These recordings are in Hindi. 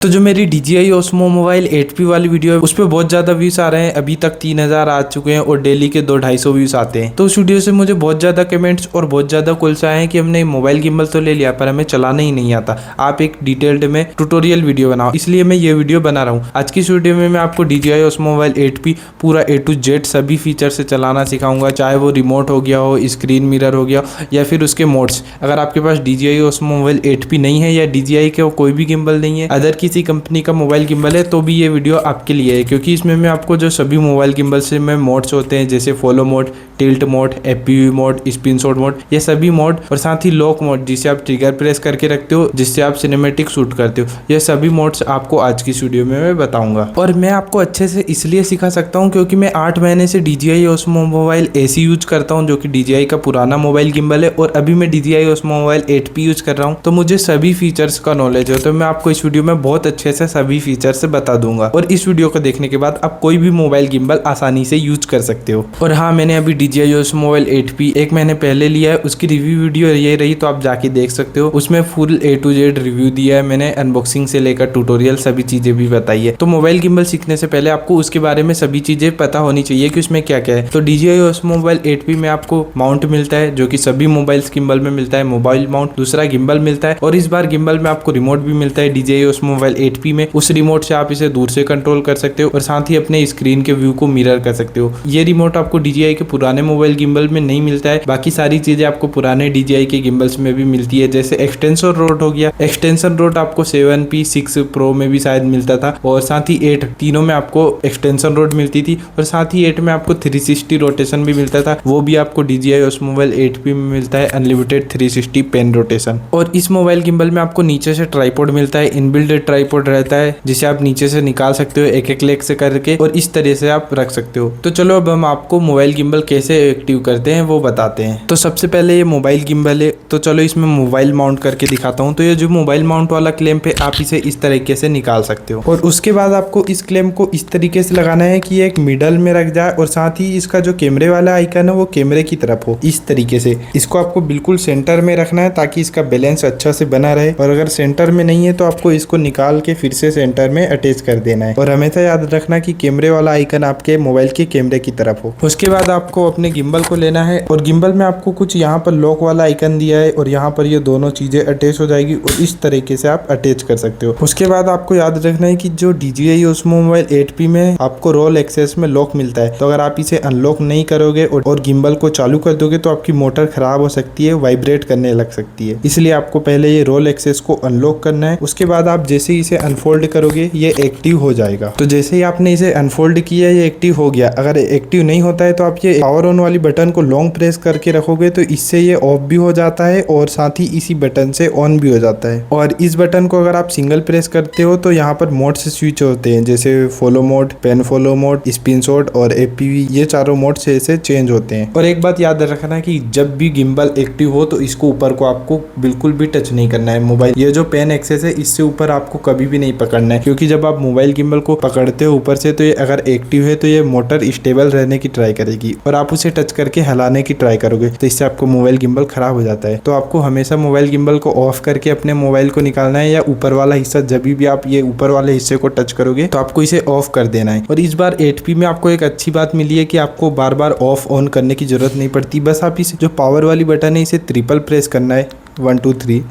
तो जो मेरी DJI Osmo मोबाइल 8P वाली वीडियो है उस पर बहुत ज़्यादा व्यूज़ आ रहे हैं। अभी तक 3000 आ चुके हैं और डेली के 200-250 व्यूज़ आते हैं। तो उस वीडियो से मुझे बहुत ज़्यादा कमेंट्स और बहुत ज़्यादा कॉल्स आए हैं कि हमने मोबाइल गिम्बल तो ले लिया पर हमें चलाना ही नहीं आता, आप एक डिटेल्ड में ट्यूटोरियल वीडियो बनाओ। इसलिए मैं ये वीडियो बना रहा हूँ। आज की इस वीडियो में मैं आपको DJI Osmo मोबाइल 8P पूरा A to Z सभी फीचर से चलाना सिखाऊंगा, चाहे वो रिमोट हो गया हो, स्क्रीन मिरर हो गया या फिर उसके मोड्स। अगर आपके पास DJI Osmo मोबाइल 8P नहीं है या DJI के कोई भी गिम्बल नहीं है, अदर किसी कंपनी का मोबाइल गिम्बल है, तो भी ये वीडियो आपके लिए है, क्योंकि इसमें मैं आपको जो सभी मोबाइल गिम्बल से में मोड्स होते हैं जैसे follow mode, tilt mode, FPV mode, spin shot mode, ये सभी मोड और साथ ही लॉक मोड जिसे आप ट्रिगर प्रेस करके रखते हो जिससे आप सिनेमैटिक शूट करते हो, ये सभी मोड्स आपको आज की इस वीडियो में मैं बताऊंगा। और मैं आपको अच्छे से इसलिए सिखा सकता हूं क्योंकि मैं 8 महीने से DJI Osmo mobile AC use करता हूं, जो कि DJI का पुराना मोबाइल गिम्बल है, और अभी मैं DJI Osmo mobile 8P use कर रहा हूं, तो मुझे सभी फीचर्स का नॉलेज है। तो मैं आपको इस वीडियो में बहुत अच्छे से सभी फीचर से बता दूंगा और इस वीडियो को देखने के बाद आप कोई भी मोबाइल गिम्बल आसानी से यूज कर सकते हो। और हाँ, मैंने अभी DJI Osmo मोबाइल 8P 1 महीने पहले लिया है, उसकी रिव्यू वीडियो ये रही, तो आप जाके देख सकते हो। उसमें full A to Z review दिया है मैंने, अनबॉक्सिंग से लेकर ट्यूटोरियल सभी चीजें भी बताई है। तो मोबाइल गिम्बल सीखने से पहले आपको उसके बारे में सभी चीजें पता होनी चाहिए कि उसमें क्या क्या है। तो DJI Osmo मोबाइल 8P में आपको माउंट मिलता है जो कि सभी मोबाइल गिम्बल में मिलता है, मोबाइल माउंट, दूसरा गिम्बल मिलता है, और इस बार गिम्बल में आपको रिमोट भी मिलता है DJI Osmo मोबाइल 8P में। उस रिमोट से आप इसे दूर से कंट्रोल कर सकते हो और साथ ही अपने स्क्रीन के व्यू को मिरर कर सकते हो। ये रिमोट आपको DJI के पुराने मोबाइल गिम्बल में नहीं मिलता है, बाकी सारी चीजें आपको पुराने DJI के गिम्बल्स में भी मिलती है, जैसे एक्सटेंशन रोड हो गया। एक्सटेंशन रोड आपको 7P 6 Pro में भी शायद मिलता था, और साथ ही 8 तीनों में आपको एक्सटेंशन रोड मिलती थी, और साथ ही 8 में आपको 360 रोटेशन भी मिलता था, वो भी आपको DJI Osmo मोबाइल 8P में मिलता है, अनलिमिटेड 360 पेन रोटेशन। और इस मोबाइल गिम्बल में आपको नीचे से ट्राइपॉड मिलता है, इनबिल्ट ट्राइपॉड रहता है जिसे आप नीचे से निकाल सकते हो एक एक लेग से करके, और इस तरह से आप रख सकते हो। तो चलो अब हम आपको मोबाइल गिम्बल कैसे एक्टिव करते हैं वो बताते हैं। तो सबसे पहले ये मोबाइल गिम्बल है, तो चलो इसमें मोबाइल माउंट करके दिखाता हूँ। तो ये जो मोबाइल माउंट वाला क्लैंप है, आप इसे इस तरीके से निकाल सकते हो, और उसके बाद आपको इस क्लैंप को इस तरीके से लगाना है कि ये एक मिडल में रख जाए, और साथ ही इसका जो कैमरे वाला आइकन है वो कैमरे की तरफ हो, इस तरीके से। इसको आपको बिल्कुल सेंटर में रखना है ताकि इसका बैलेंस अच्छा से बना रहे, और अगर सेंटर में नहीं है तो आपको इसको निकाल के फिर से सेंटर में अटैच कर देना है। और हमेशा याद रखना कि कैमरे वाला आइकन आपके मोबाइल के कैमरे की तरफ हो। उसके बाद आपको अपने गिम्बल को लेना है, और गिम्बल में आपको कुछ यहाँ पर लॉक वाला आइकन दिया है, और यहाँ पर ये दोनों चीजें अटैच हो जाएगी, और इस तरीके से आप अटैच कर सकते हो। उसके बाद आपको याद रखना है कि जो DJI Osmo मोबाइल 8P में आपको रोल एक्सेस में लॉक मिलता है, तो अगर आप इसे अनलॉक नहीं करोगे और गिम्बल को चालू कर दोगे तो आपकी मोटर खराब हो सकती है, वाइब्रेट करने लग सकती है। इसलिए आपको पहले ये रोल एक्सेस को अनलॉक करना है। उसके बाद आप जैसे ही इसे अनफोल्ड करोगे ये एक्टिव हो जाएगा। तो जैसे ही आपने इसे अनफोल्ड किया ये एक्टिव हो गया। अगर एक्टिव नहीं होता है तो आप ये पावर ऑन वाली बटन को लॉन्ग प्रेस करके रखोगे तो इससे ये ऑफ भी हो जाता है, और साथ ही इसी बटन से ऑन भी हो जाता है। और इस बटन को अगर आप सिंगल प्रेस करते हो तो यहाँ पर मोड से स्विच होते हैं, जैसे follow mode, pan follow mode, spin shot और FPV, ये चारों मोड से चेंज होते हैं। और एक बात याद रखना कि जब भी गिम्बल एक्टिव हो तो इसको ऊपर को आपको बिल्कुल भी टच नहीं करना है। मोबाइल ये जो पेन एक्सेस है इससे ऊपर आपको कभी भी नहीं पकड़ना है, क्योंकि जब आप मोबाइल गिम्बल को पकड़ते हो ऊपर से तो ये अगर एक्टिव है तो ये मोटर स्टेबल रहने की ट्राई करेगी, और आप उसे टच करके हिलाने की ट्राई करोगे तो इससे आपको मोबाइल गिम्बल खराब हो जाता है। तो आपको हमेशा मोबाइल गिम्बल को ऑफ करके अपने मोबाइल को निकालना है, या ऊपर वाला हिस्सा जब भी आप ये ऊपर वाले हिस्से को टच करोगे तो आपको इसे ऑफ कर देना है। और इस बार 8P में आपको एक अच्छी बात मिली है कि आपको बार बार ऑफ ऑन करने की जरूरत नहीं पड़ती, बस आप इस जो पावर वाली बटन है इसे ट्रिपल प्रेस करना है, 1 2 3,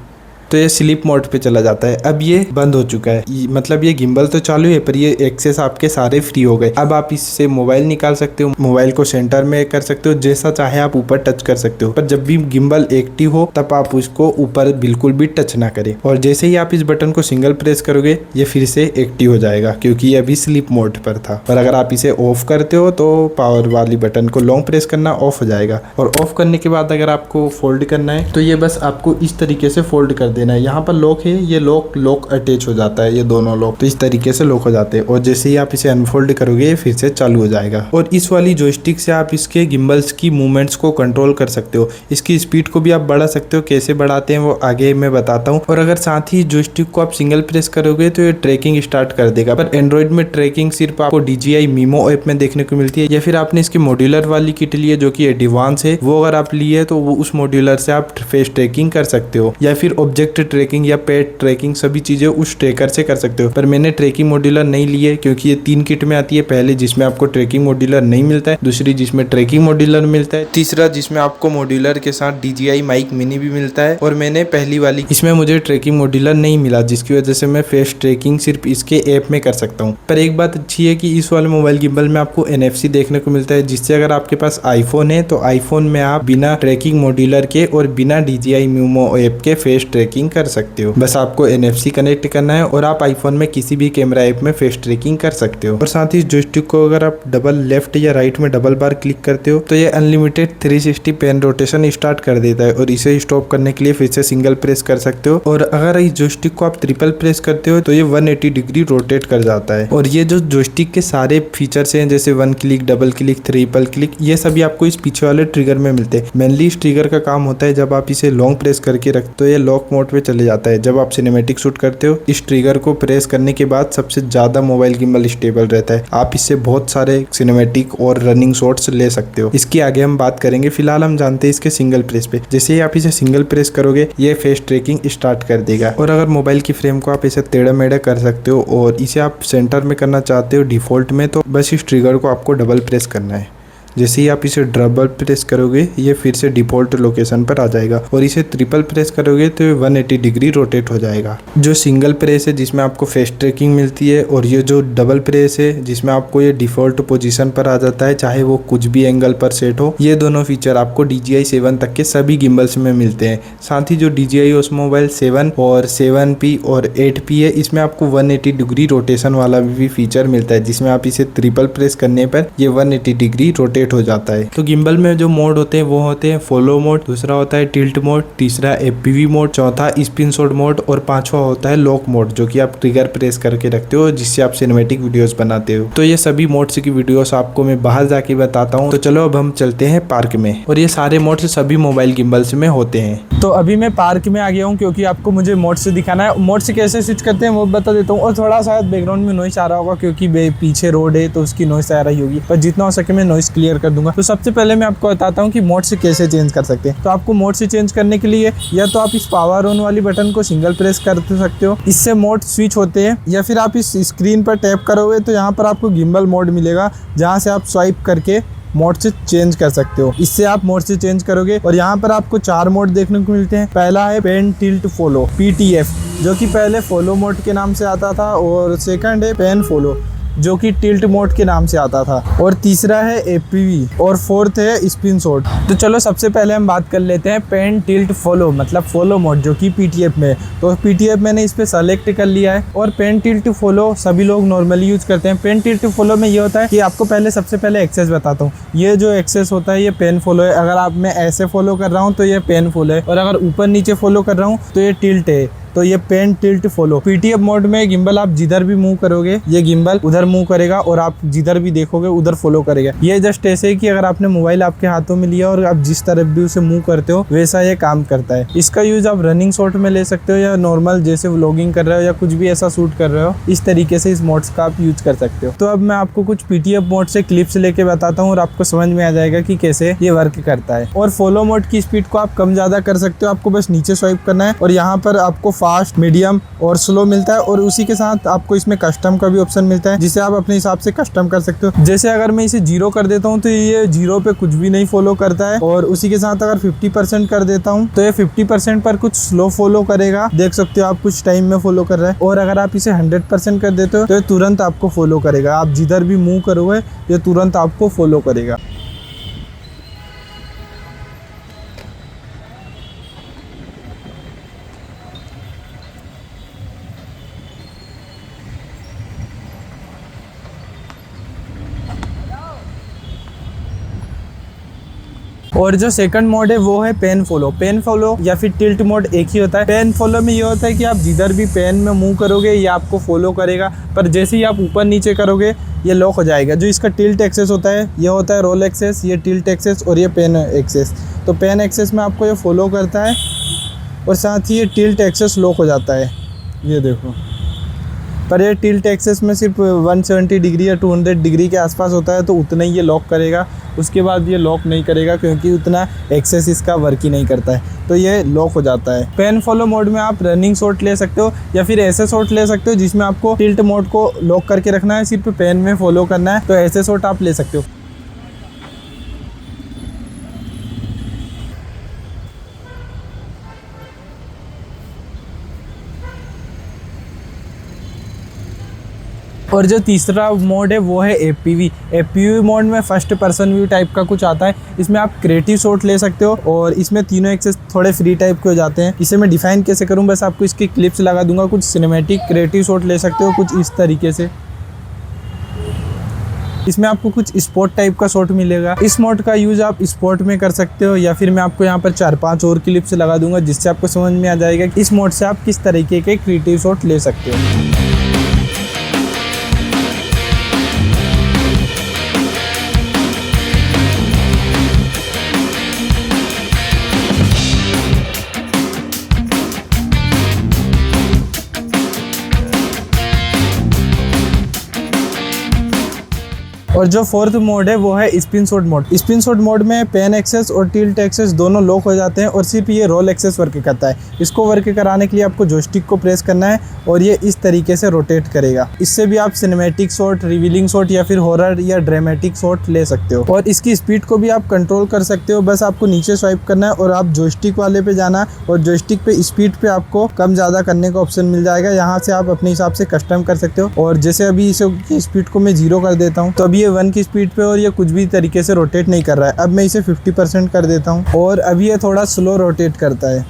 तो ये स्लीप मोड पे चला जाता है। अब ये बंद हो चुका है, मतलब ये गिम्बल तो चालू है पर ये एक्सेस आपके सारे फ्री हो गए। अब आप इससे मोबाइल निकाल सकते हो, मोबाइल को सेंटर में कर सकते हो, जैसा चाहे आप ऊपर टच कर सकते हो, पर जब भी गिम्बल एक्टिव हो तब आप उसको ऊपर बिल्कुल भी टच ना करें। और जैसे ही आप इस बटन को सिंगल प्रेस करोगे ये फिर से एक्टिव हो जाएगा, क्योंकि ये अभी स्लीप मोड पर था। और अगर आप इसे ऑफ करते हो तो पावर वाली बटन को लॉन्ग प्रेस करना, ऑफ हो जाएगा। और ऑफ करने के बाद अगर आपको फोल्ड करना है तो ये बस आपको इस तरीके से फोल्ड कर देना है। यहाँ पर लॉक है, ये लॉक अटैच हो जाता है, ये दोनों लॉक तो इस तरीके से लॉक हो जाते हैं, और जैसे ही आप इसे अनफोल्ड करोगे ये फिर से चालू हो जाएगा। और इस वाली जॉयस्टिक से आप इसके गिम्बल्स की मूवमेंट्स को कंट्रोल कर सकते हो, इसकी स्पीड को भी आप बढ़ा सकते हो। कैसे बढ़ाते हैं वो आगे मैं बताता हूँ। और अगर साथ ही जॉयस्टिक को आप सिंगल प्रेस करोगे तो ये ट्रैकिंग स्टार्ट कर देगा, पर एंड्रॉइड में ट्रैकिंग सिर्फ आपको DJI Mimo ऐप में देखने को मिलती है, या फिर आपने इसकी मॉड्यूलर वाली किट ली है जो कि एडवांस है, वो अगर आप लिए तो वो उस मॉड्यूलर से आप फेस ट्रैकिंग कर सकते हो, या फिर ऑब्जेक्ट ऑब्जेक्ट ट्रैकिंग या पेट ट्रैकिंग सभी चीजें उस ट्रैकर से कर सकते हो। पर मैंने ट्रैकिंग मॉड्यूलर नहीं लिए क्योंकि ये 3 किट में आती है। पहले जिसमें आपको ट्रैकिंग मॉड्यूलर नहीं मिलता है, दूसरी जिसमें ट्रैकिंग मॉड्यूलर मिलता है, तीसरा जिसमें आपको मॉड्यूलर के साथ DJI माइक मिनी भी मिलता है। और मैंने पहली वाली इसमें मुझे ट्रैकिंग मॉड्यूलर नहीं मिला, जिसकी वजह से मैं फेस ट्रैकिंग सिर्फ इसके ऐप में कर सकता हूँ। पर एक बात अच्छी है कि इस वाले मोबाइल गिम्बल में आपको NFC देखने को मिलता है, जिससे अगर आपके पास आईफोन है तो आईफोन में आप बिना ट्रैकिंग मॉड्यूलर के और बिना DJI म्यूमो ऐप के फेस ट्रैकिंग कर सकते हो। बस आपको NFC कनेक्ट करना है और आप आईफोन में किसी भी कैमरा ऐप में फेस ट्रैकिंग कर सकते हो। और साथ ही जॉयस्टिक को अगर आप डबल लेफ्ट या राइट में डबल बार क्लिक करते हो तो ये अनलिमिटेड 360 पेन रोटेशन स्टार्ट कर देता है, और इसे स्टॉप करने के लिए फिर से सिंगल प्रेस कर सकते हो। और अगर इस जॉयस्टिक को आप ट्रिपल प्रेस करते हो तो ये 180 डिग्री रोटेट कर जाता है। और ये जो जॉयस्टिक के सारे फीचर्स हैं, जैसे 1 click, double click, triple click, ये सभी आपको इस पीछे वाले ट्रिगर में मिलते हैं। मेनली इस ट्रिगर का काम होता है जब आप इसे लॉन्ग प्रेस करके रखते हो तो ये लॉक मोड पे चले जाता है। जब आप सिनेमैटिक शूट करते हो इस ट्रिगर को प्रेस करने के बाद सबसे ज्यादा मोबाइल गिम्बल स्टेबल रहता है। आप इससे बहुत सारे सिनेमैटिक और रनिंग शॉट्स ले सकते हो। इसकी आगे हम बात करेंगे, फिलहाल हम जानते हैं इसके सिंगल प्रेस पे। जैसे ही आप इसे सिंगल प्रेस करोगे ये फेस ट्रैकिंग स्टार्ट कर देगा। और अगर मोबाइल की फ्रेम को आप इसे टेढ़ा मेढ़ा कर सकते हो और इसे आप सेंटर में करना चाहते हो डिफॉल्ट में, तो बस इस ट्रिगर को आपको डबल प्रेस करना है। जैसे ही आप इसे डबल प्रेस करोगे ये फिर से डिफॉल्ट लोकेशन पर आ जाएगा, और इसे ट्रिपल प्रेस करोगे तो ये 180 डिग्री रोटेट हो जाएगा। जो सिंगल प्रेस है जिसमें आपको फेस ट्रैकिंग मिलती है, और ये जो डबल प्रेस है जिसमें आपको ये डिफॉल्ट पोजीशन पर आ जाता है, चाहे वो कुछ भी एंगल पर सेट हो। ये दोनों फीचर आपको DJI 7 तक के सभी गिम्बल्स में मिलते हैं। साथ ही जो DJI Osmo Mobile 7 और 7P और 8P है, इसमें आपको 180 डिग्री रोटेशन वाला भी फीचर मिलता है, जिसमें आप इसे ट्रिपल प्रेस करने पर ये 180 डिग्री रोटेट हो जाता है। तो गिम्बल में जो मोड होते हैं वो होते हैं फॉलो मोड, दूसरा होता है टिल्ट मोड, तीसरा FPV मोड, चौथा स्पिन शॉट मोड, और पांचवा होता है लॉक मोड, जो कि आप ट्रिगर प्रेस करके रखते हो जिससे आप सिनेमैटिक वीडियोस बनाते हो। तो ये सभी मोड्स की वीडियोस आपको मैं बाहर जाके बताता हूँ। तो चलो अब हम चलते हैं पार्क में, और ये सारे मोड्स सभी मोबाइल गिम्बल्स में होते हैं। तो अभी मैं पार्क में आ गया हूँ क्योंकि आपको मुझे मोड से दिखाना है। मोड से कैसे स्विच करते हैं वो बता देता हूँ। और थोड़ा शायद बैकग्राउंड में नॉइस आ रहा होगा क्योंकि पीछे रोड है तो उसकी नॉइस आ रही होगी, पर जितना हो सके मैं नॉइस क्लियर कर दूंगा। तो सबसे पहले मैं आपको बताता हूँ कि मोड से कैसे चेंज कर सकते हैं। तो आपको मोड से चेंज करने के लिए या तो आप इस पावर ऑन वाली बटन को सिंगल प्रेस कर सकते हो, इससे मोड स्विच होते हैं, या फिर आप इस स्क्रीन पर टैप करोगे तो यहाँ पर आपको गिम्बल मोड मिलेगा, जहाँ से आप स्वाइप करके मोड से चेंज कर सकते हो। इससे आप मोड से चेंज करोगे। और यहाँ पर आपको 4 मोड देखने को मिलते हैं। पहला है पेन टिल्ट फॉलो PTF, जो कि पहले फॉलो मोड के नाम से आता था, और सेकंड है पेन फॉलो जो कि टिल्ट मोड के नाम से आता था, और तीसरा है FPV, और फोर्थ है स्पिन शॉट। तो चलो सबसे पहले हम बात कर लेते हैं पेन टिल्ट फॉलो मतलब फॉलो मोड, जो कि PTF में। तो PTF मैंने इस पे सेलेक्ट कर लिया है, और पेन टिल्ट फॉलो सभी लोग नॉर्मली यूज करते हैं। पेन टिल्ट फॉलो में ये होता है कि आपको पहले सबसे पहले एक्सेस बताता हूँ। ये जो एक्सेस होता है ये पेन फॉलो है। अगर आप मैं ऐसे फॉलो कर रहा हूँ तो ये पेन फॉलो है, और अगर ऊपर नीचे फॉलो कर रहा हूँ तो ये टिल्ट है। तो ये pan tilt follow. PTF mode में गिम्बल आप जिधर भी मूव करोगे ये गिम्बल उधर मूव करेगा, और आप जिधर भी देखोगे उधर फॉलो करेगा। ये जस्ट ऐसे ही कि अगर आपने मोबाइल आपके हाथों में लिया और आप जिस तरफ भी उसे मूव करते हो वैसा ये काम करता है। इसका यूज आप रनिंग शॉट में ले सकते हो, या नॉर्मल जैसे व्लॉगिंग कर रहे हो या कुछ भी ऐसा शूट कर रहे हो, इस तरीके से इस मोड्स का आप यूज कर सकते हो। तो अब मैं आपको कुछ PTF मोड से क्लिप्स लेके बताता हूँ और आपको समझ में आ जाएगा कि कैसे ये वर्क करता है। और फॉलो मोड की स्पीड को आप कम ज्यादा कर सकते हो। आपको बस नीचे स्वाइप करना है, और यहाँ पर आपको फास्ट, मीडियम और स्लो मिलता है, और उसी के साथ आपको इसमें कस्टम का भी ऑप्शन मिलता है, जिसे आप अपने हिसाब से कस्टम कर सकते हो। जैसे अगर मैं इसे 0 कर देता हूँ तो ये 0 पे कुछ भी नहीं फॉलो करता है, और उसी के साथ अगर 50% कर देता हूँ तो ये 50% पर कुछ स्लो फॉलो करेगा। देख सकते हो आप कुछ टाइम में फॉलो कर रहा है। और अगर आप इसे 100% कर देते हो तो ये तुरंत आपको फॉलो करेगा। आप जिधर भी मूव करोगे ये तुरंत आपको फॉलो करेगा। और जो सेकंड मोड है वो है पेन फॉलो। पेन फॉलो या फिर टिल्ट मोड एक ही होता है। पेन फॉलो में ये होता है कि आप जिधर भी पेन में मूव करोगे ये आपको फॉलो करेगा, पर जैसे ही आप ऊपर नीचे करोगे ये लॉक हो जाएगा। जो इसका टिल्ट एक्सेस होता है ये होता है रोल एक्सेस, ये टिल्ट एक्सेस और ये पेन एक्सेस। तो पेन एक्सेस में आपको ये फॉलो करता है, और साथ ही ये टिल्ट एक्सेस लॉक हो जाता है। ये देखो पर ये टिल्ट एक्सेस में सिर्फ 170 डिग्री या 200 डिग्री के आसपास होता है, तो उतना ही ये लॉक करेगा। उसके बाद ये लॉक नहीं करेगा क्योंकि उतना एक्सेस इसका वर्क ही नहीं करता है, तो ये लॉक हो जाता है। पेन फॉलो मोड में आप रनिंग शॉट ले सकते हो या फिर ऐसे शॉट ले सकते हो जिसमें आपको टिल्ट मोड को लॉक करके रखना है, सिर्फ पेन में फॉलो करना है, तो ऐसे शॉट आप ले सकते हो। और जो तीसरा मोड है वो है एपीवी। एपीवी मोड में फर्स्ट पर्सन व्यू टाइप का कुछ आता है। इसमें आप क्रिएटिव शॉट ले सकते हो और इसमें तीनों एक्सेस थोड़े फ्री टाइप के हो जाते हैं। इसे मैं डिफाइन कैसे करूं, बस आपको इसकी क्लिप्स लगा दूंगा। कुछ सिनेमैटिक क्रिएटिव शॉट ले सकते हो कुछ इस तरीके से। इसमें आपको कुछ स्पोर्ट टाइप का शॉट मिलेगा। इस मोड का यूज आप स्पोर्ट में कर सकते हो या फिर मैं आपको यहाँ पर 4-5 और क्लिप्स लगा दूंगा जिससे आपको समझ में आ जाएगा कि इस मोड से आप किस तरीके के क्रिएटिव शॉट ले सकते हो। और जो फोर्थ मोड है वो है spin shot mode. Spin shot mode में पेन एक्सेस और टिल्ट एक्सेस दोनों लॉक हो जाते हैं और सिर्फ ये रोल एक्सेस वर्क करता है। इसको वर्क कराने के लिए आपको जॉयस्टिक को प्रेस करना है और ये इस तरीके से रोटेट करेगा। इससे भी आप सिनेमैटिक शॉट, रिवीलिंग शॉट या फिर हॉरर या ड्रामेटिक शॉट ले सकते हो। और इसकी स्पीड को भी आप कंट्रोल कर सकते हो। बस आपको नीचे स्वाइप करना है और आप जॉयस्टिक वाले पे जाना है और जॉयस्टिक पे स्पीड पे आपको कम ज़्यादा करने का ऑप्शन मिल जाएगा। यहाँ से आप अपने हिसाब से कस्टम कर सकते हो। और जैसे अभी इसे स्पीड को मैं 0 कर देता हूँ तो अभी ये 1 की स्पीड पे और ये कुछ भी तरीके से रोटेट नहीं कर रहा है। अब मैं इसे 50% कर देता हूँ और अभी ये थोड़ा स्लो रोटेट करता है।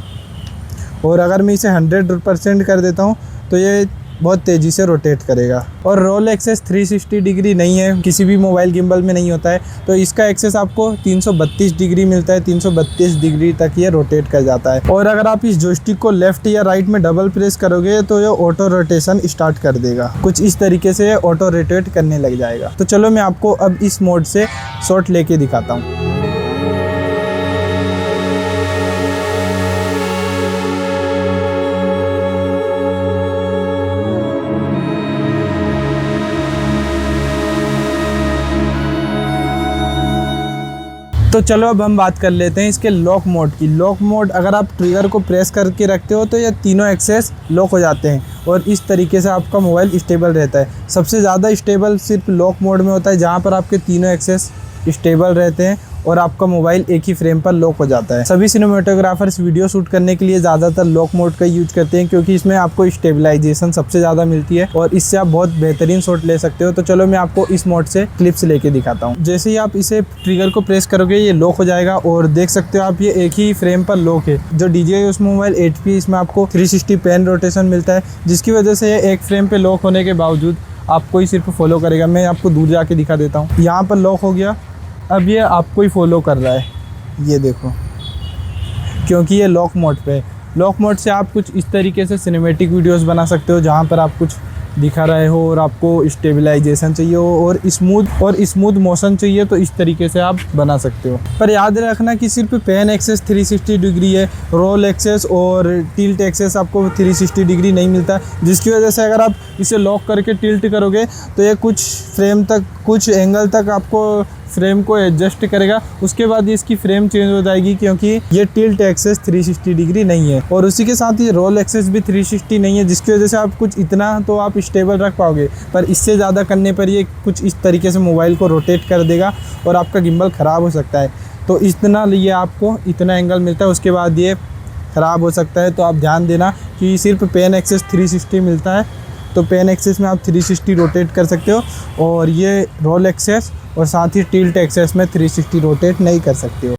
और अगर मैं इसे 100% कर देता हूँ तो ये बहुत तेज़ी से रोटेट करेगा। और रोल एक्सेस 360 डिग्री नहीं है, किसी भी मोबाइल गिम्बल में नहीं होता है, तो इसका एक्सेस आपको 332 डिग्री मिलता है। 332 डिग्री तक ये रोटेट कर जाता है। और अगर आप इस जॉयस्टिक को लेफ्ट या राइट में डबल प्रेस करोगे तो ये ऑटो रोटेशन स्टार्ट कर देगा। कुछ इस तरीके से ऑटो रोटेट करने लग जाएगा। तो चलो मैं आपको अब इस मोड से शॉट लेके दिखाता हूँ। तो चलो अब हम बात कर लेते हैं इसके लॉक मोड की। लॉक मोड अगर आप ट्रिगर को प्रेस करके रखते हो तो ये तीनों एक्सेस लॉक हो जाते हैं और इस तरीके से आपका मोबाइल स्टेबल रहता है। सबसे ज़्यादा स्टेबल सिर्फ लॉक मोड में होता है, जहाँ पर आपके तीनों एक्सेस स्टेबल रहते हैं और आपका मोबाइल एक ही फ्रेम पर लॉक हो जाता है। सभी सिनेमेटोग्राफर्स वीडियो शूट करने के लिए ज़्यादातर लॉक मोड का यूज करते हैं क्योंकि इसमें आपको स्टेबलाइजेशन सबसे ज़्यादा मिलती है और इससे आप बहुत बेहतरीन शॉट ले सकते हो। तो चलो मैं आपको इस मोड से क्लिप्स लेके दिखाता हूँ। जैसे ही आप इसे ट्रिगर को प्रेस करोगे ये लॉक हो जाएगा और देख सकते हो आप ये एक ही फ्रेम पर लॉक है। जो DJI Osmo मोबाइल 8P इसमें आपको 360 पेन रोटेशन मिलता है, जिसकी वजह से ये एक फ्रेम पे लॉक होने के बावजूद आपको ही सिर्फ फॉलो करेगा। मैं आपको दूर जाके दिखा देता हूँ। यहाँ पर लॉक हो गया, अब ये आपको ही फॉलो कर रहा है, ये देखो, क्योंकि ये लॉक मोड पे है। लॉक मोड से आप कुछ इस तरीके से सिनेमैटिक वीडियोस बना सकते हो जहाँ पर आप कुछ दिखा रहे हो और आपको स्टेबलाइजेशन चाहिए हो और स्मूथ मोशन चाहिए, तो इस तरीके से आप बना सकते हो। पर याद रखना कि सिर्फ पेन एक्सेस 360 डिग्री है, रोल एक्सेस और टिल्ट एक्सेस आपको 360 डिग्री नहीं मिलता, जिसकी वजह से अगर आप इसे लॉक करके टिल्ट करोगे तो ये कुछ फ्रेम तक, कुछ एंगल तक आपको फ्रेम को एडजस्ट करेगा। उसके बाद इसकी फ्रेम चेंज हो जाएगी क्योंकि ये टिल्ट एक्सेस 360 डिग्री नहीं है और उसी के साथ ये रोल एक्सेस भी 360 नहीं है, जिसकी वजह से आप कुछ इतना तो आप स्टेबल रख पाओगे, पर इससे ज़्यादा करने पर ये कुछ इस तरीके से मोबाइल को रोटेट कर देगा और आपका गिम्बल ख़राब हो सकता है। तो इतना लिए आपको इतना एंगल मिलता है, उसके बाद ये ख़राब हो सकता है। तो आप ध्यान देना कि सिर्फ पेन एक्सेस 360 मिलता है, तो पेन एक्सेस में आप 360 रोटेट कर सकते हो और ये रोल एक्सेस और साथ ही टिल्ट एक्सेस में 360 रोटेट नहीं कर सकते हो।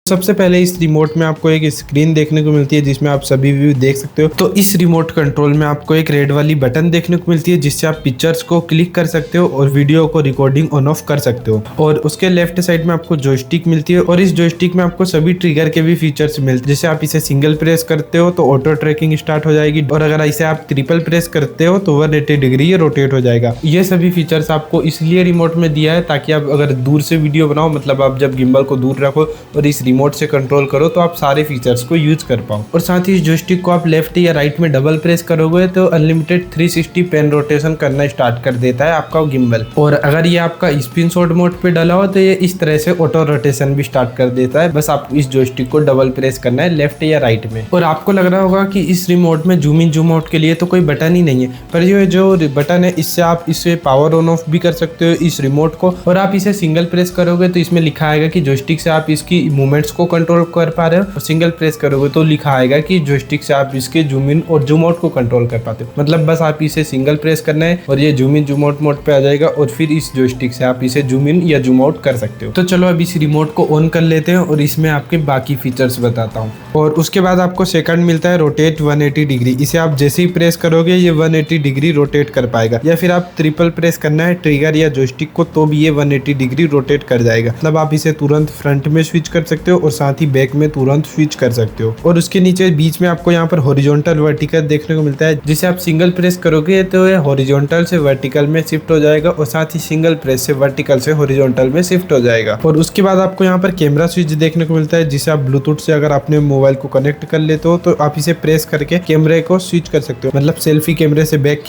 सबसे पहले इस रिमोट में आपको एक स्क्रीन देखने को मिलती है जिसमें आप सभी व्यू देख सकते हो। तो इस रिमोट कंट्रोल में आपको एक रेड वाली बटन देखने को मिलती है जिससे आप पिक्चर्स को क्लिक कर सकते हो और वीडियो को रिकॉर्डिंग ऑन ऑफ कर सकते हो। और उसके लेफ्ट साइड में आपको जॉयस्टिक मिलती है और इस जॉयस्टिक में आपको सभी ट्रिगर के भी फीचर्स मिलते हैं। जैसे आप इसे सिंगल प्रेस करते हो तो ऑटो ट्रैकिंग स्टार्ट हो जाएगी और अगर इसे आप ट्रिपल प्रेस करते हो तो 180 डिग्री ये रोटेट हो जाएगा। ये सभी फीचर्स आपको इसलिए रिमोट में दिया है ताकि आप अगर दूर से वीडियो बनाओ, मतलब आप जब गिम्बल को दूर रखो और इस रिमोट से कंट्रोल करो तो आप सारे फीचर्स को यूज कर पाओ। और साथ ही इस जॉयस्टिक को आप लेफ्ट या राइट में डबल प्रेस करोगे तो अनलिमिटेड 360 पेन रोटेशन करना स्टार्ट कर देता है आपका गिम्बल। और अगर ये आपका स्पिन शॉट मोड पे डला हो तो ये इस तरह से ऑटो रोटेशन भी स्टार्ट कर देता है। बस आपको इस जॉयस्टिक को डबल प्रेस करना है लेफ्ट या राइट में। और आपको लग रहा होगा कि इस रिमोट में जूम इन जूम आउट के लिए तो कोई बटन ही नहीं है, पर ये जो बटन है इससे आप इसे पावर ऑन ऑफ भी कर सकते हो इस रिमोट को। और आप इसे सिंगल प्रेस करोगे तो इसमें लिखा आएगा कि जॉयस्टिक से आप इसकी मूवमेंट्स को कंट्रोल कर पा रहे हो, और सिंगल प्रेस करोगे तो लिखा आएगा कि जॉयस्टिक से आप इसके जूम इन और जूम आउट को कंट्रोल कर पाते हो। मतलब बस आप इसे सिंगल प्रेस करना है और ये zoom in zoom out mode पे आ जाएगा, और फिर इस जॉयस्टिक से आप इसे जूम इन या जूम आउट कर सकते हो। तो चलो अब इस रिमोट को ऑन कर लेते हैं और इसमें आपके बाकी फीचर्स बताता हूँ। और उसके बाद आपको सेकंड मिलता है रोटेट 180 डिग्री। इसे आप जैसे ही प्रेस करोगे ये 180 डिग्री रोटेट कर पाएगा, या फिर आप ट्रिपल प्रेस करना है ट्रिगर या जॉयस्टिक को तो भी ये 180 डिग्री रोटेट कर जाएगा। मतलब आप इसे तुरंत फ्रंट में स्विच कर सकते हो और साथ ही बैक में तुरंत स्विच कर सकते हो। और उसके नीचे बीच में आपको यहाँ पर हॉरिजॉन्टल वर्टिकल देखने को मिलता है, जिसे आप सिंगल प्रेस करोगे तो ये हॉरिजॉन्टल से वर्टिकल में शिफ्ट हो जाएगा, और साथ ही सिंगल प्रेस से वर्टिकल से हॉरिजॉन्टल में शिफ्ट हो जाएगा। और उसके बाद आपको यहाँ पर कैमरा स्विच देखने को मिलता है, जिसे आप ब्लूटूथ से अगर अपने मोबाइल को कनेक्ट कर लेते हो तो आप इसे प्रेस करके कैमरे को स्विच कर सकते हो। मतलब सेल्फी कैमरे से बैक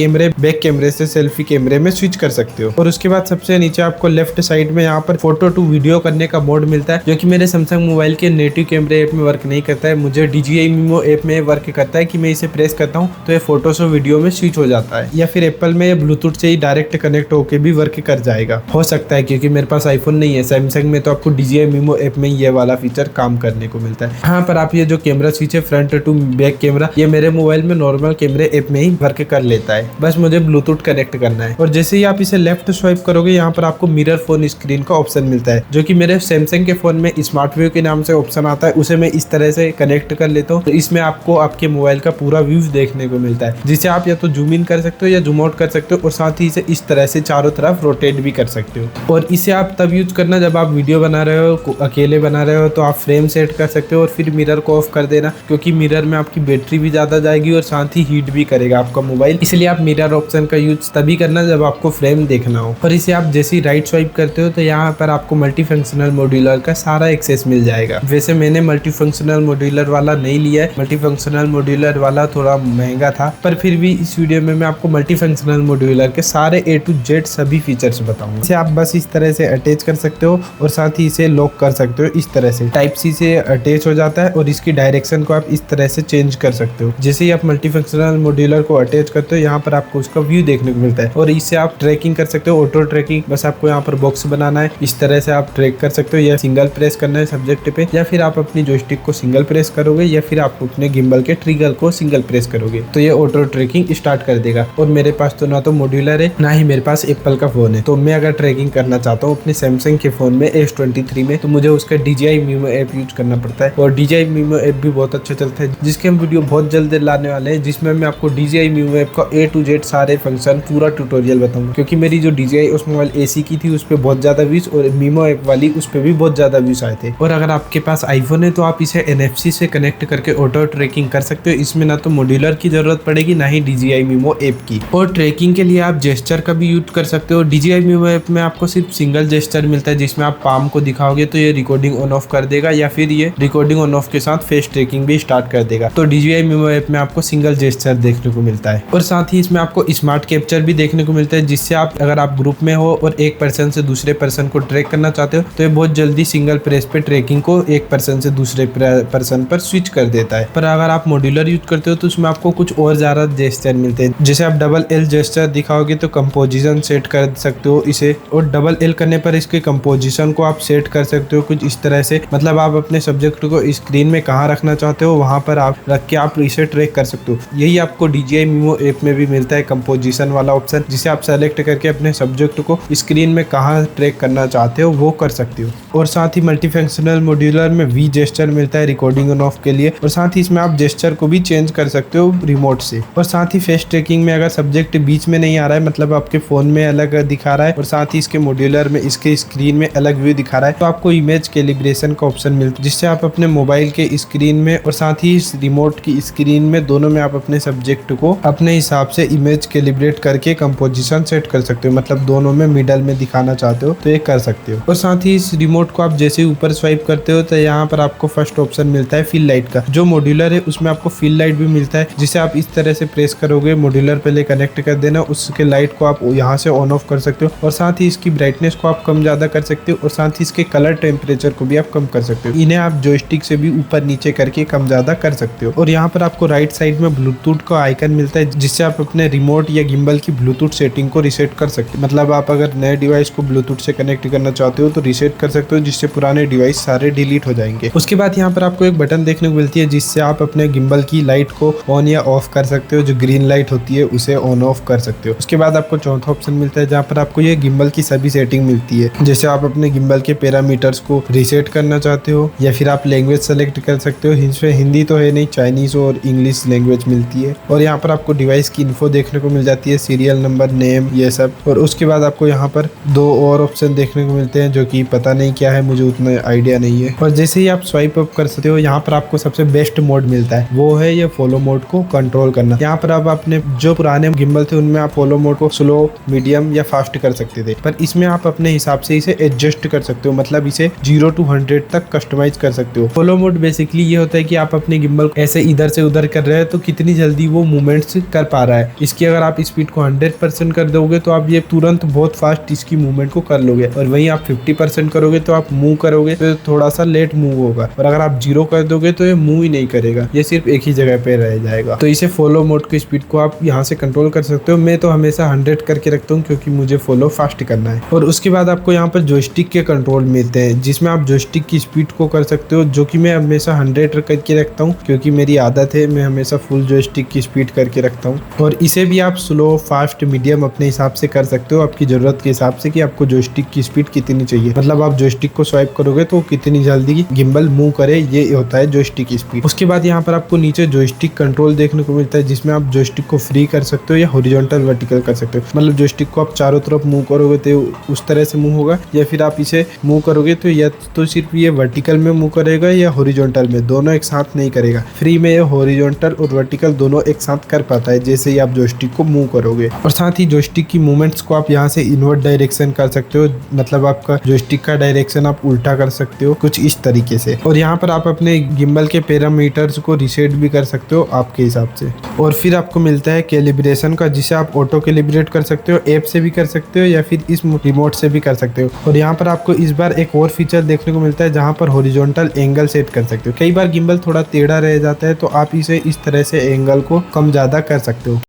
कैमरे से सेल्फी कैमरे में स्विच कर सकते हो। और उसके बाद सबसे नीचे आपको लेफ्ट साइड में यहाँ पर फोटो टू वीडियो करने का मोड मिलता है, जो कि मेरे सैमसंग मोबाइल के नेटिव कैमरे ऐप में वर्क नहीं करता है। मुझे DJI Mimo ऐप में वर्क करता है कि मैं इसे प्रेस करता हूँ तो ये फोटो से वीडियो में स्विच हो जाता है, या फिर एप्पल में ब्लूटूथ से ही डायरेक्ट कनेक्ट होकर भी वर्क कर जाएगा। हो सकता है क्योंकि मेरे पास आईफोन नहीं है। सैमसंग में तो आपको DJI Mimo ऐप में ये वाला फीचर काम करने को मिलता है। हाँ, पर आप ये जो कैमरा स्विच है फ्रंट टू बैक कैमरा, ये मेरे मोबाइल में नॉर्मल कैमरे ऐप में ही वर्क कर लेता है। बस मुझे ब्लूटूथ कनेक्ट करना है। और जैसे ही आप इसे लेफ्ट स्वाइप करोगे यहाँ पर आपको मिरर फोन स्क्रीन का ऑप्शन मिलता है, जो कि मेरे सैमसंग के फोन में स्मार्ट व्यू के नाम से ऑप्शन आता है। उसे मैं इस तरह से कनेक्ट कर लेता हूँ तो इसमें आपको आपके मोबाइल का पूरा व्यू देखने को मिलता है, जिसे आप या तो जूम इन कर सकते हो या जूम आउट कर सकते हो, और साथ ही इसे इस तरह से चारों तरफ रोटेट भी कर सकते हो। और इसे आप तब यूज करना जब आप वीडियो बना रहे हो, अकेले बना रहे हो, तो आप फ्रेम सेट कर सकते हो और फिर मिरर को ऑफ कर देना, क्योंकि मिरर में आपकी बैटरी भी ज्यादा जाएगी और साथ ही हीट भी करेगा आपका मोबाइल। इसलिए आप मिरर ऑप्शन का यूज तभी करना जब आपको फ्रेम देखना हो। और इसे आप जैसे ही राइट स्वाइप करते हो तो यहाँ पर आपको मल्टी फंक्शनल मॉड्यूलर का सारा एक्सेस मिल जाएगा। वैसे मैंने मल्टी फंक्शनल मॉड्यूलर वाला नहीं लिया है, मल्टी फंक्शनल मॉड्यूलर वाला थोड़ा महंगा था, पर फिर भी इस वीडियो में मैं आपको मल्टी फंक्शनल मॉड्यूलर के सारे A to Z सभी फीचर्स बताऊंगा। इसे आप बस इस तरह से अटैच कर सकते हो और साथ ही इसे लॉक कर सकते हो। इस तरह से टाइप सी से अटैच हो जाता है और इसकी डायरेक्शन को आप इस तरह से चेंज कर सकते हो। जैसे ही आप मल्टी फंक्शनल मॉड्यूलर को अटैच करते हो यहाँ पर आपको उसका व्यू देखने को मिलता है, और इससे आप ट्रैकिंग कर सकते हो, ऑटो ट्रैकिंग। बस आपको यहाँ पर बॉक्स बनाना है, इस तरह से आप ट्रैक कर सकते हो, या सिंगल प्रेस करना है सब्जेक्ट पे, या फिर आप अपनी जॉयस्टिक को सिंगल प्रेस करोगे, या फिर आप अपने गिम्बल के ट्रिगर को सिंगल प्रेस करोगे तो ये ऑटो ट्रैकिंग स्टार्ट कर देगा। और मेरे पास तो ना तो मॉड्यूलर है ना ही मेरे पास एप्पल का फोन है, तो मैं अगर ट्रैकिंग करना चाहता हूँ अपने सैमसंग के फोन में S23 में, तो मुझे उसका DJI Mimo ऐप यूज करना पड़ता है। और DJI Mimo ऐप भी बहुत अच्छा चलता है, जिसके हम वीडियो बहुत जल्द लाने वाले हैं, जिसमें मैं आपको DJI Mimo ऐप का A to Z सारे फंक्शन पूरा ट्यूटोरियल बताऊंगा। क्योंकि मेरी जो DJI उस मोबाइल AC की थी उस पर बहुत ज्यादा व्यूज, और Mimo ऐप वाली उस पर भी बहुत ज्यादा व्यूज आए थे। और अगर आपके पास आईफोन है तो आप इसे NFC से कनेक्ट करके ऑटो ट्रैकिंग कर सकते हो। इसमें ना तो मॉड्यूलर की जरूरत पड़ेगी ना ही DJI Mimo ऐप की। और ट्रैकिंग के लिए आप जेस्चर का भी यूज कर सकते हो। DJI Mimo ऐप में आपको सिर्फ सिंगल जेस्चर मिलता है, जिसमें आप पाम को दिखाओगे तो ये रिकॉर्डिंग ऑन ऑफ कर देगा, या फिर ये रिकॉर्डिंग ऑन ऑफ के साथ फेस ट्रैकिंग भी स्टार्ट कर देगा। तो DJI Mimo ऐप में आपको सिंगल जेस्चर देखने को मिलता है। और साथ ही इसमें आपको स्मार्ट कैप्चर भी देखने को मिलता है, जिससे आप अगर आप ग्रुप में हो और एक पर्सन से दूसरे पर्सन को ट्रैक करना चाहते हो तो ये बहुत जल्दी सिंगल प्रेस पे ट्रैकिंग को एक पर्सन से दूसरे पर्सन पर स्विच कर देता है। पर अगर आप मॉड्यूलर यूज करते हो तो उसमें आपको कुछ और ज्यादा जेस्चर मिलते हैं। जैसे आप डबल L जेस्चर दिखाओगे तो कंपोजिशन सेट कर सकते हो इसे, और डबल L करने पर इसके कंपोजिशन को आप सेट कर सकते हो कुछ इस तरह से। मतलब आप अपने सब्जेक्ट को स्क्रीन में कहाँ रखना चाहते हो वहां पर आप रख के आप इसे ट्रैक कर सकते हो। यही आपको DJI Mimo ऐप में भी मिलता है, कंपोजिशन वाला ऑप्शन, जिसे आप सेलेक्ट करके अपने सब्जेक्ट को स्क्रीन में कहाँ ट्रैक करना चाहते हो वो कर सकते हो। और साथ ही मल्टी फंक्शनल मॉड्यूलर में V जेस्चर मिलता है रिकॉर्डिंग ऑन ऑफ के लिए, और साथ ही इसमें आप जेस्चर को भी चेंज कर सकते हो रिमोट से। और साथ ही फेस ट्रैकिंग में अगर सब्जेक्ट बीच में नहीं आ रहा है, मतलब आपके फोन में अलग दिखा रहा है और साथ ही इसके मॉड्यूलर में इसके स्क्रीन में अलग व्यू दिखा रहा है, तो आपको इमेज कैलिब्रेशन का ऑप्शन मिलता है, जिससे आप अपने मोबाइल के स्क्रीन में और साथ ही इस रिमोट की स्क्रीन में दोनों में आप अपने सब्जेक्ट को अपने हिसाब से इमेज कैलिब्रेट करके कंपोजिशन सेट कर सकते हो। मतलब दोनों में मिडल में दिखाना चाहते हो तो ये कर सकते हो। और साथ ही इस रिमोट को आप जैसे ऊपर स्वाइप करते करते हो तो यहाँ पर आपको फर्स्ट ऑप्शन मिलता है फील लाइट का। जो मॉड्यूलर है उसमें आपको फील लाइट भी मिलता है, जिसे आप इस तरह से प्रेस करोगे, मॉड्यूलर पहले कनेक्ट कर देना, उसके लाइट को आप यहाँ से ऑन ऑफ कर सकते हो और साथ ही इसकी ब्राइटनेस को आप कम ज्यादा कर सकते हो और साथ ही इसके कलर टेम्परेचर को भी आप कम कर सकते हो। इन्हें आप जॉयस्टिक से भी ऊपर नीचे करके कम ज्यादा कर सकते हो। और यहाँ पर आपको राइट साइड में ब्लूटूथ का आइकन मिलता है, जिससे आप अपने रिमोट या गिम्बल की ब्लूटूथ सेटिंग को रीसेट कर सकते हो। मतलब आप अगर नए डिवाइस को ब्लूटूथ से कनेक्ट करना चाहते हो तो रीसेट कर सकते हो, जिससे पुराने डिवाइस सारे डिलीट हो जाएंगे। उसके बाद यहाँ पर आपको एक बटन देखने को मिलती है, जिससे आप अपने गिम्बल की लाइट को ऑन या ऑफ कर सकते हो। जो ग्रीन लाइट होती है उसे ऑन ऑफ कर सकते हो। उसके बाद आपको चौथा ऑप्शन मिलता है, जहाँ पर आपको ये गिम्बल की सभी सेटिंग मिलती है। जैसे आप अपने गिम्बल के पैरामीटर्स को रीसेट करना चाहते हो या फिर आप लैंग्वेज सेलेक्ट कर सकते हो। इसमें हिंदी तो है नहीं, चाइनीज और इंग्लिश लैंग्वेज मिलती है। और यहाँ पर आपको डिवाइस की इन्फो देखने को मिल जाती है, सीरियल नंबर, नेम, ये सब। और उसके बाद आपको यहाँ पर दो और ऑप्शन देखने को मिलते हैं, जो कि पता नहीं क्या है, मुझे उतना आइडिया नहीं है। और जैसे ही आप स्वाइप अप कर सकते हो, यहाँ पर आपको सबसे बेस्ट मोड मिलता है, वो है ये फॉलो मोड को कंट्रोल करना। यहाँ पर आप अपने जो पुराने गिम्बल थे उनमें आप फॉलो मोड को स्लो, मीडियम या फास्ट कर सकते थे, पर इसमें आप अपने हिसाब से इसे एडजस्ट कर सकते हो। मतलब इसे 0 to 100 तक कस्टमाइज कर सकते हो। फॉलो मोड बेसिकली ये होता है कि आप अपने गिम्बल ऐसे इधर से उधर कर रहे हैं तो कितनी जल्दी वो मूवमेंट्स कर पा रहा है। इसकी अगर आप स्पीड को 100% कर दोगे तो आप ये तुरंत बहुत फास्ट इसकी मूवमेंट को कर लोगे, और वहीं आप 50% करोगे तो आप मूव करोगे तो थोड़ा सा लेट मूव होगा। और अगर आप 0 कर दोगे तो ये मूव ही नहीं करेगा, ये सिर्फ एक ही जगह पे रह जाएगा। तो इसे फॉलो मोड की स्पीड को आप यहाँ से कंट्रोल कर सकते हो। मैं तो हमेशा 100 करके रखता हूँ, क्योंकि मुझे फॉलो फास्ट करना है। और उसके बाद आपको यहाँ पर जॉयस्टिक के कंट्रोल मिलते हैं, जिसमें आप जॉयस्टिक की स्पीड को कर सकते हो, जो कि मैं हमेशा 100 करके रखता हूँ, क्योंकि मेरी आदत है, मैं हमेशा फुल जॉयस्टिक की स्पीड करके रखता हूँ। और इसे भी आप स्लो, फास्ट, मीडियम अपने हिसाब से कर सकते हो, आपकी जरूरत के हिसाब से कि आपको जॉयस्टिक की स्पीड कितनी चाहिए। मतलब आप जॉयस्टिक को स्वाइप करोगे तो कितनी जल्दी गिम्बल मूव करे, ये होता है जॉयस्टिक की स्पीड। उसके बाद यहाँ पर आपको नीचे जॉयस्टिक कंट्रोल देखने को मिलता है, जिसमें आप जॉयस्टिक को फ्री कर सकते हो या हॉरिजॉन्टल, वर्टिकल कर सकते हो। मतलब जॉयस्टिक को आप चारों तरफ मूव करोगे तो उस तरह से मूव होगा, या फिर आप इसे मूव करोगे तो या तो सिर्फ ये वर्टिकल में मूव करेगा या हॉरिजॉन्टल में, दोनों एक साथ नहीं करेगा। फ्री में ये हॉरिजॉन्टल और वर्टिकल दोनों एक साथ कर पाता है, जैसे ही आप जॉयस्टिक को मूव करोगे। और साथ ही जॉयस्टिक की मूवमेंट्स को आप यहाँ से इनवर्ट डायरेक्शन कर सकते हो, मतलब आपका जॉयस्टिक का डायरेक्शन आप उल्टा कर सकते हो कुछ इस तरीके से। और यहाँ पर आप अपने गिम्बल के पैरामीटर्स को रीसेट भी कर सकते हो आपके हिसाब से। और फिर आपको मिलता है कैलिब्रेशन का, जिसे आप ऑटो कैलिब्रेट कर सकते हो, ऐप से भी कर सकते हो या फिर इस रिमोट से भी कर सकते हो। और यहाँ पर आपको इस बार एक और फीचर देखने को मिलता है, जहाँ पर हॉरिजॉन्टल एंगल सेट कर सकते हो। कई बार गिम्बल थोड़ा टेढ़ा रह जाता है, तो आप इसे इस तरह से एंगल को कम ज्यादा कर सकते हो।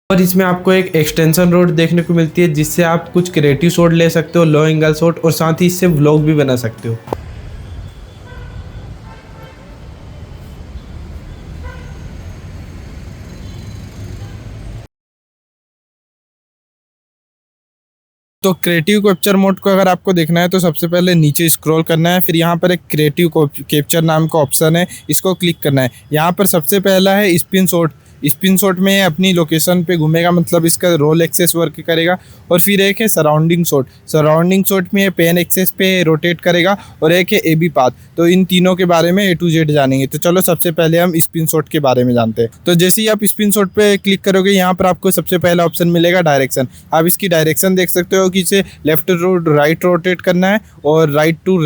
और इसमें आपको एक एक्सटेंशन रोड देखने को मिलती है, जिससे आप कुछ क्रिएटिव शॉट ले सकते हो, लो एंगल शॉट, और साथ ही इससे व्लॉग भी बना सकते हो। तो क्रिएटिव कैप्चर मोड को अगर आपको देखना है तो सबसे पहले नीचे स्क्रॉल करना है, फिर यहाँ पर एक क्रिएटिव कैप्चर नाम का ऑप्शन है, इसको क्लिक करना है। यहाँ पर सबसे पहला है स्पिन शॉट। स्पिन शॉट में अपनी लोकेशन पे घूमेगा, मतलब इसका रोल एक्सेस वर्क करेगा। और फिर एक है सराउंडिंग शॉट। सराउंडिंग शॉट में पेन एक्सेस पे रोटेट करेगा। और एक है एबी पाथ। तो इन तीनों के बारे में A to Z जानेंगे। तो चलो सबसे पहले हम स्पिन शॉट के बारे में जानते हैं। तो जैसे ही आप स्पिन शॉट पे क्लिक करोगे, यहाँ पर आपको सबसे पहला ऑप्शन मिलेगा डायरेक्शन। आप इसकी डायरेक्शन देख सकते हो कि इसे लेफ्ट टू राइट रोटेट करना है और राइट टू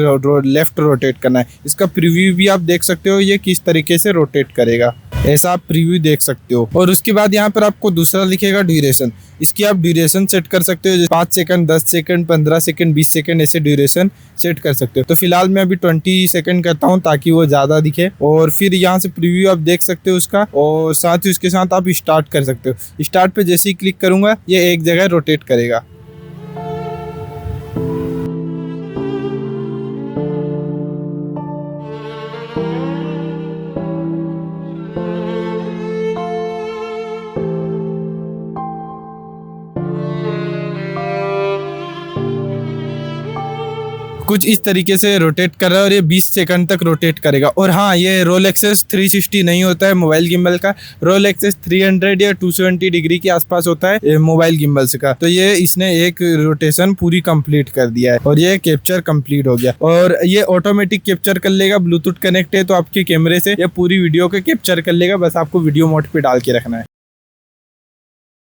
लेफ्ट रोटेट करना है। इसका प्रीव्यू भी आप देख सकते हो, ये किस तरीके से रोटेट करेगा, ऐसा आप प्रीव्यू देख सकते हो। और उसके बाद यहाँ पर आपको दूसरा लिखेगा ड्यूरेशन। इसकी आप ड्यूरेशन सेट कर सकते हो, 5 सेकंड, 10 सेकंड, 15 सेकंड, 20 सेकंड, ऐसे ड्यूरेशन सेट कर सकते हो। तो फिलहाल मैं अभी 20 सेकंड करता हूँ ताकि वो ज़्यादा दिखे। और फिर यहाँ से प्रीव्यू आप देख सकते हो उसका, और साथ ही उसके साथ आप स्टार्ट कर सकते हो। स्टार्ट पे जैसे ही क्लिक करूँगा, ये एक जगह रोटेट करेगा। कुछ इस तरीके से रोटेट कर रहा है, और ये 20 सेकंड तक रोटेट करेगा। और हाँ, ये रोल एक्सेस 360 नहीं होता है मोबाइल गिम्बल का। रोल एक्सेस 300 या 270 डिग्री के आसपास होता है मोबाइल गिम्बल्स का। तो ये इसने एक रोटेशन पूरी कंप्लीट कर दिया है, और ये कैप्चर कंप्लीट हो गया। और ये ऑटोमेटिक कैप्चर कर लेगा, ब्लूटूथ कनेक्ट है तो आपके कैमरे से ये पूरी वीडियो को कैप्चर कर लेगा। बस आपको वीडियो मोड पे डाल के रखना है।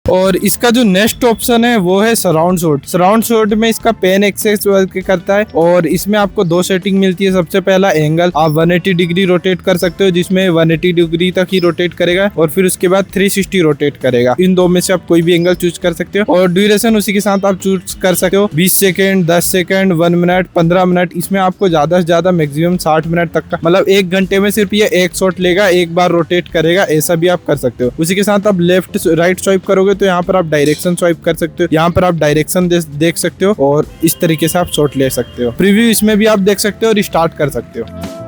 और इसका जो नेक्स्ट ऑप्शन है वो है सराउंड शॉट। सराउंड शॉट में इसका पेन एक्सेस वर्क करता है और इसमें आपको दो सेटिंग मिलती है। सबसे पहला एंगल, आप 180 डिग्री रोटेट कर सकते हो, जिसमें 180 डिग्री तक ही रोटेट करेगा और फिर उसके बाद 360 रोटेट करेगा। इन दो में से आप कोई भी एंगल चूज कर सकते हो और ड्यूरेशन उसी के साथ आप चूज कर सकते हो, 20 सेकेंड, 10 सेकेंड, 1 मिनट, 15 मिनट। इसमें आपको ज्यादा से ज्यादा मैक्सिमम 60 मिनट तक का, मतलब 1 घंटे में सिर्फ ये एक शॉट लेगा, एक बार रोटेट करेगा, ऐसा भी आप कर सकते हो। उसी के साथ आप लेफ्ट राइट स्वाइप करोगे तो यहाँ पर आप डायरेक्शन स्वाइप कर सकते हो, यहाँ पर आप डायरेक्शन देख सकते हो और इस तरीके से आप शॉट ले सकते हो। प्रीव्यू इसमें भी आप देख सकते हो और स्टार्ट कर सकते हो।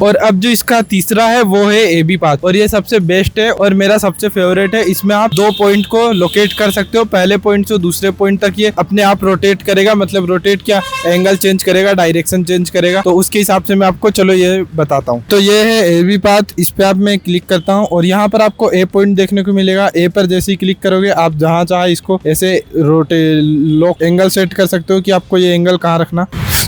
और अब जो इसका तीसरा है वो है AB पाथ और ये सबसे बेस्ट है और मेरा सबसे फेवरेट है। इसमें आप 2 पॉइंट को लोकेट कर सकते हो, पहले पॉइंट से दूसरे पॉइंट तक ये अपने आप रोटेट करेगा, मतलब रोटेट क्या, एंगल चेंज करेगा, डायरेक्शन चेंज करेगा। तो उसके हिसाब से मैं आपको चलो ये बताता हूँ। तो ये है AB पाथ, इस पे आप मैं क्लिक करता हूँ और यहाँ पर आपको A पॉइंट देखने को मिलेगा। A पर जैसे ही क्लिक करोगे आप जहाँ चाहे इसको ऐसे लॉक एंगल सेट कर सकते हो कि आपको ये एंगल कहाँ रखना।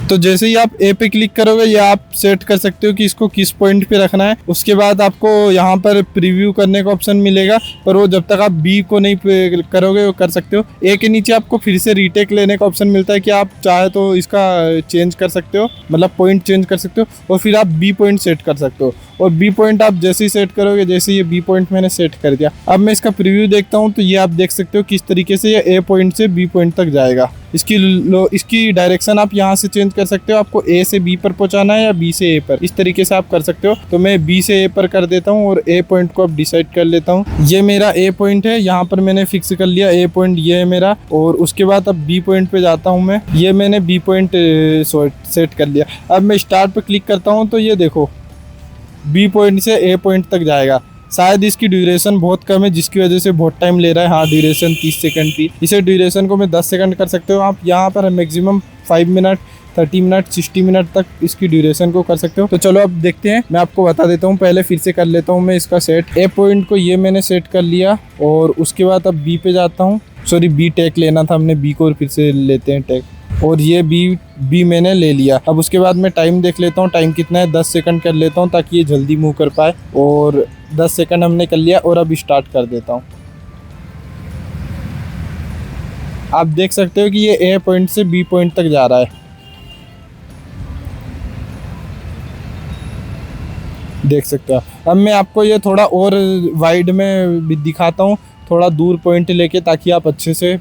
तो जैसे ही आप A पे क्लिक करोगे ये आप सेट कर सकते हो कि इसको किस पॉइंट पे रखना है। उसके बाद आपको यहाँ पर प्रीव्यू करने का ऑप्शन मिलेगा, पर वो जब तक आप B को नहीं करोगे वो कर सकते हो। A के नीचे आपको फिर से रीटेक लेने का ऑप्शन मिलता है कि आप चाहे तो इसका चेंज कर सकते हो, मतलब पॉइंट चेंज कर सकते हो और फिर आप B पॉइंट सेट कर सकते हो। और B पॉइंट आप जैसे ही सेट करोगे, जैसे ये B पॉइंट मैंने सेट कर दिया, अब मैं इसका प्रीव्यू देखता हूँ तो ये आप देख सकते हो किस तरीके से ये A पॉइंट से B पॉइंट तक जाएगा। इसकी डायरेक्शन आप यहाँ से चेंज कर सकते हो, आपको A से B पर पहुँचाना है या B से A पर, इस तरीके से आप कर सकते हो। तो मैं B से A पर कर देता हूँ और A पॉइंट को अब डिसाइड कर लेता हूँ। ये मेरा A पॉइंट है, यहाँ पर मैंने फिक्स कर लिया A पॉइंट, ये है मेरा। और उसके बाद अब B पॉइंट पे जाता हूँ मैं, ये मैंने B पॉइंट सेट कर लिया। अब मैं स्टार्ट पर क्लिक करता हूँ तो ये देखो B पॉइंट से A पॉइंट तक जाएगा। शायद इसकी ड्यूरेशन बहुत कम है जिसकी वजह से बहुत टाइम ले रहा है। हाँ, ड्यूरेशन 30 सेकंड थी, इसे ड्यूरेशन को मैं 10 सेकंड कर सकते हो आप। यहाँ पर मैक्सिमम 5 मिनट, 30 मिनट, 60 मिनट तक इसकी ड्यूरेशन को कर सकते हो। तो चलो अब देखते हैं, मैं आपको बता देता हूँ। पहले फिर से कर लेता हूँ मैं इसका सेट। A पॉइंट को ये मैंने सेट कर लिया और उसके बाद अब B पे जाता हूँ। सॉरी, B टैग लेना था हमने, B को फिर से लेते हैं टैग और ये B मैंने ले लिया। अब उसके बाद मैं टाइम देख लेता हूँ, टाइम कितना है, 10 सेकंड कर लेता हूँ ताकि ये जल्दी मूव कर पाए। और 10 सेकंड हमने कर लिया और अब स्टार्ट कर देता हूँ। आप देख सकते हो कि ये A पॉइंट से B पॉइंट तक जा रहा है, देख सकते हो। अब मैं आपको ये थोड़ा और वाइड में भी दिखाता हूँ, थोड़ा दूर पॉइंट लेके, ताकि आप अच्छे से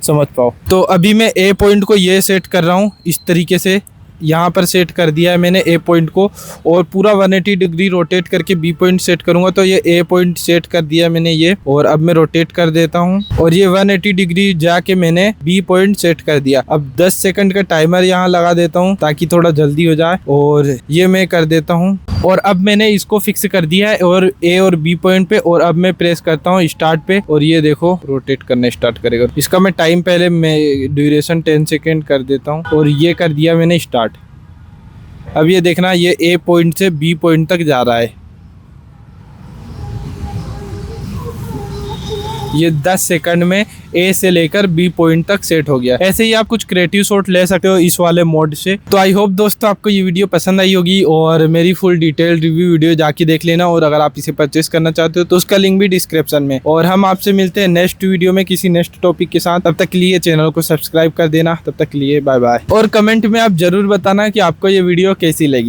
समझ पाओ। तो अभी मैं A पॉइंट को ये सेट कर रहा हूँ, इस तरीके से यहाँ पर सेट कर दिया है मैंने A पॉइंट को और पूरा 180 डिग्री रोटेट करके B पॉइंट सेट करूंगा। तो ये A पॉइंट सेट कर दिया मैंने ये, और अब मैं रोटेट कर देता हूँ और ये 180 डिग्री जाके मैंने B पॉइंट सेट कर दिया। अब 10 सेकंड का टाइमर यहाँ लगा देता हूँ ताकि थोड़ा जल्दी हो जाए और ये मैं कर देता हूँ। और अब मैंने इसको फिक्स कर दिया है और A और B पॉइंट पे, और अब मैं प्रेस करता हूँ स्टार्ट पे और ये देखो रोटेट करना स्टार्ट करेगा। इसका मैं टाइम पहले मैं ड्यूरेशन 10 सेकेंड कर देता हूँ और ये कर दिया मैंने स्टार्ट। अब ये देखना, ये A पॉइंट से B पॉइंट तक जा रहा है। ये 10 सेकंड में A से लेकर B पॉइंट तक सेट हो गया। ऐसे ही आप कुछ क्रिएटिव शॉट ले सकते हो इस वाले मोड से। तो आई होप दोस्तों आपको ये वीडियो पसंद आई होगी और मेरी फुल डिटेल रिव्यू वीडियो जाके देख लेना। और अगर आप इसे परचेस करना चाहते हो तो उसका लिंक भी डिस्क्रिप्शन में। और हम आपसे मिलते हैं नेक्स्ट वीडियो में किसी नेक्स्ट टॉपिक के साथ। तब तक के लिए चैनल को सब्सक्राइब कर देना। तब तक के लिए बाय बाय। और कमेंट में आप जरूर बताना कि आपको ये वीडियो कैसी लगी।